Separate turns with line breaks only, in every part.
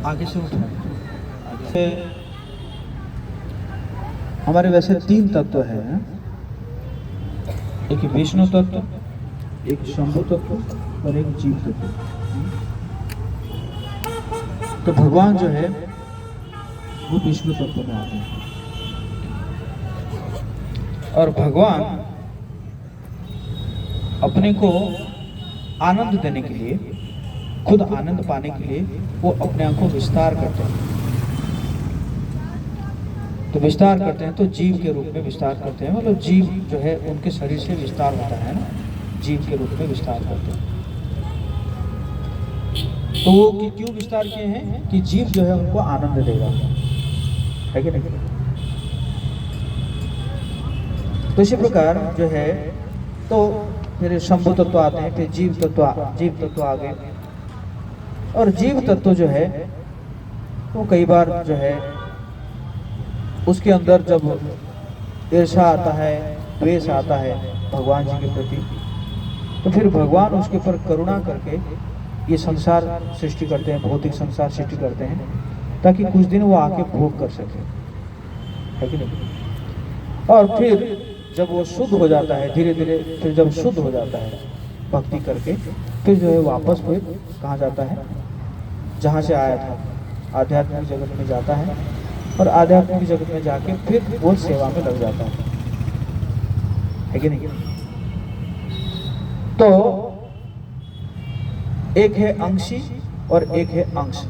आगे से उठो। आगे हमारे वैसे 3 तत्व हैं, एक विष्णु तत्व, एक शंभु तत्व और एक जीव तत्व। तो भगवान जो है वो विष्णु तत्व में आते हैं और भगवान अपने को आनंद देने के लिए, खुद आनंद पाने के लिए वो अपने आप को विस्तार करते हैं। तो विस्तार करते हैं तो जीव के रूप में विस्तार करते हैं, मतलब जीव जो है उनके शरीर से विस्तार होता है ना, जीव के रूप में विस्तार करते हैं। तो वो क्यों विस्तार किए हैं कि जीव जो है उनको आनंद देगा, है कि नहीं। तो इसी प्रकार जो है, तो फिर शंभु तत्व आते हैं, फिर जीव तत्व आ गए। और जीव तत्व जो है वो कई बार जो है उसके अंदर जब ईर्ष्या आता है, द्वेष आता है भगवान जी के प्रति, तो फिर भगवान उसके ऊपर करुणा करके ये संसार सृष्टि करते हैं, भौतिक संसार सृष्टि करते हैं, ताकि कुछ दिन वो आके भोग कर सके, है कि नहीं। और फिर जब वो शुद्ध हो जाता है धीरे धीरे, फिर जब शुद्ध हो जाता है भक्ति करके, फिर जो है वापस फिर कहाँ जाता है, जहाँ से आया था, आध्यात्मिक जगत में जाता है। और आध्यात्मिक जगत में जाके फिर वो सेवा में लग जाता है कि नहीं। तो एक है अंशी और एक है अंश।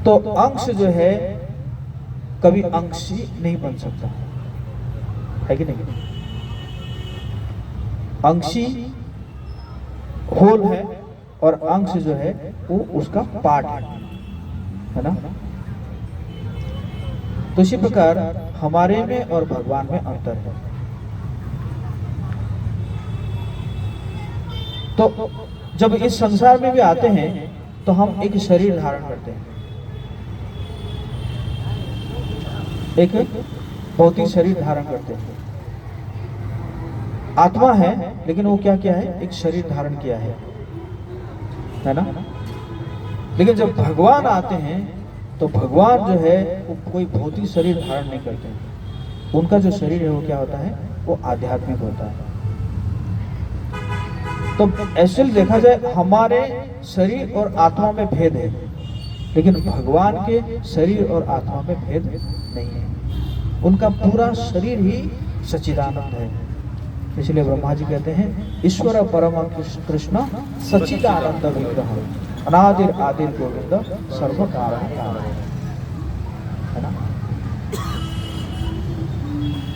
तो अंश जो है कभी अंशी नहीं बन सकता, है कि नहीं। अंशी होल है और अंश जो है वो उसका पार्ट है ना। तो इसी प्रकार हमारे में और भगवान में अंतर है। तो जब इस संसार में भी आते हैं तो हम एक शरीर धारण करते हैं, एक भौतिक शरीर धारण करते हैं। आत्मा है लेकिन वो क्या किया है, एक शरीर धारण किया है ना। लेकिन जब भगवान आते हैं तो भगवान जो है वो कोई भौतिक शरीर धारण नहीं करते हैं। उनका जो शरीर है वो क्या होता है, वो आध्यात्मिक होता है। तो ऐसे देखा जाए हमारे शरीर और आत्मा में भेद है, लेकिन भगवान के शरीर और आत्मा में भेद नहीं है। उनका पूरा शरीर ही सच्चिदानंद है। इसलिए ब्रह्मा जी कहते हैं ईश्वर परम कृष्ण सच्चिदानंद विग्रह अनादिर आदिर गोविंद सर्व कारण कारण, है ना।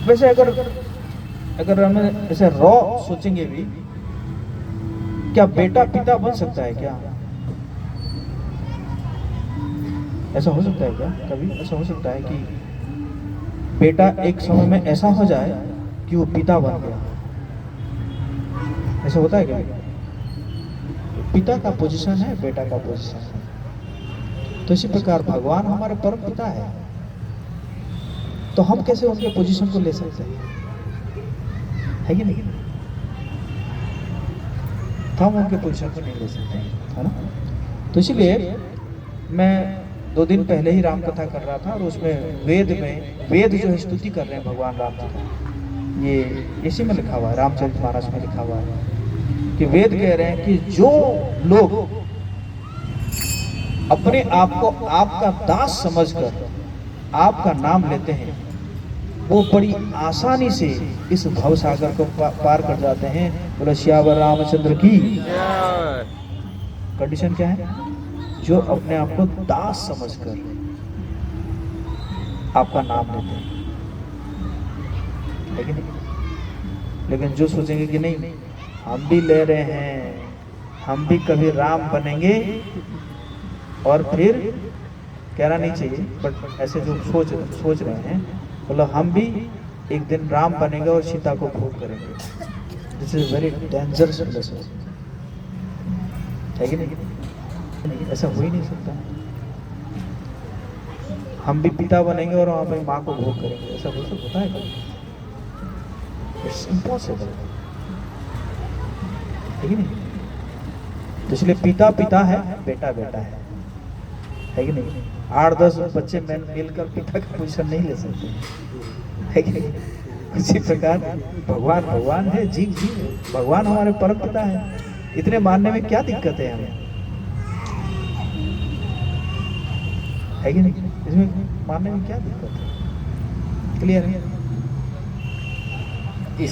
वैसे अगर हम ऐसे रॉ सोचेंगे भी, क्या बेटा पिता बन सकता है क्या? ऐसा हो सकता है क्या? कभी ऐसा हो सकता है कि बेटा एक समय में ऐसा हो जाए कि वो पिता बन गया? ऐसा होता है क्या? पिता का पोजीशन है, बेटा का पोजीशन है। तो इसी प्रकार भगवान हमारे परम पिता है, तो हम कैसे उनके पोजीशन को ले सकते हैं, है कि नहीं। तो हम उनके पोजीशन को नहीं ले सकते हैं, है ना। तो इसीलिए मैं 2 दिन पहले ही राम कथा कर रहा था और उसमें वेद जो है स्तुति कर रहे हैं भगवान राम जी का। ये इसी में लिखा हुआ है, रामचरितमानस में लिखा हुआ है कि वेद कह रहे हैं कि जो लोग अपने आप को आपका दास समझकर आपका नाम लेते हैं, वो बड़ी आसानी से इस भव सागर को पार कर जाते हैं। बोलो श्यावर रामचंद्र की। कंडीशन क्या है? जो अपने आप को दास समझकर आपका नाम लेते हैं, लेकिन जो सोचेंगे कि नहीं हम भी ले रहे हैं, हम भी कभी राम बनेंगे, और फिर कहना नहीं चाहिए बट ऐसे जो सोच रहे हैं, बोलो हम भी एक दिन राम बनेंगे और सीता को भोग करेंगे। This is very dangerous philosophy, है कि नहीं। ऐसा हो ही नहीं सकता। हम भी पिता बनेंगे और वहां पे माँ को भोग करेंगे, ऐसा हो सकता है? इट्स इम्पॉसिबल, है कि नहीं। तो इसलिए पिता पिता है, बेटा बेटा है कि नहीं? 8-10 बच्चे मिलकर पिता का पोजीशन नहीं ले सकते, है कि नहीं? उसी प्रकार भगवान भगवान है, जीव जीव है, भगवान हमारे परम पिता है। इतने मानने में क्या दिक्कत है हमें, है कि नहीं? इसमें मानने में क्या दिक्कत है? क्लियर है?